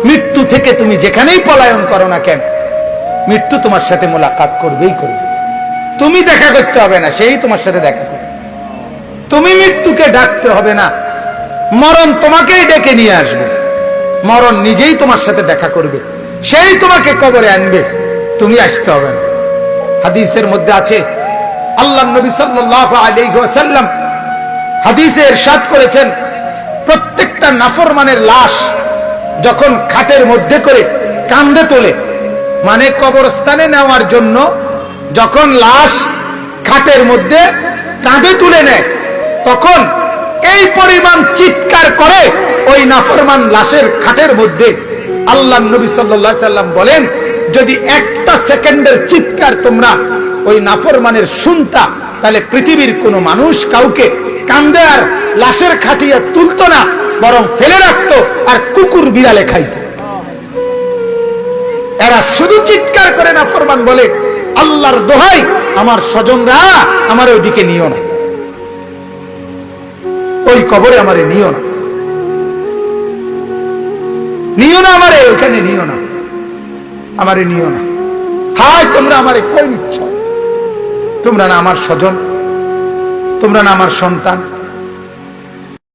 মৃত্যু থেকে তুমি যেখানেই পলায়ন করো না কেন, মৃত্যু তোমার সাথে মোলাকাত করবেই করবে। তুমি দেখা করতে হবে না, সেই তোমার সাথে দেখা করবে। তুমি মৃত্যুকে ডাকতে হবে না, মরণ তোমাকেই ডেকে নিয়ে আসবে। মরণ নিজেই তোমার সাথে দেখা করবে, সেই তোমাকে কবরে আনবে, তুমি আসতে হবে না। হাদিসের মধ্যে আছে, আল্লাহ নবী সাল্লাল্লাহু আলাইহি ওয়াসাল্লাম হাদিসে ইরশাদ করেছেন, প্রত্যেকটা নাফরমানের লাশ যখন খাটের মধ্যে করে কাঁধে তোলে, মানে কবরস্থানে নেওয়ার জন্য যখন লাশ খাটের মধ্যে কাঁধে তুলে নেয়, তখন এই পরিমাণ চিৎকার করে ওই নাফরমান লাশের খাটের মধ্যে। আল্লাহ নবী সাল্লাল্লাহু আলাইহি সাল্লাম বলেন, যদি একটা সেকেন্ডের চিৎকার তোমরা ওই নাফরমানের শুনতা, তাহলে পৃথিবীর কোনো মানুষ কাউকে কাঁধে আর লাশের খাটিয়া তুলতো না, বরং ফেলে রাখতো আর কুকুর বিড়ালে খাইতো। এরা শুধু চিৎকার করে নাফরমান বলে, আল্লাহর দোহাই আমার স্বজনরা আমার ওইদিকে নিও না, ওই কবরে আমারে নিও না, নিও না, আমারে ওখানে নিও না, আমারে নিও না। হায় তোমরা আমারে কই নিচ্ছ? তোমরা না আমার স্বজন, তোমরা না আমার সন্তান,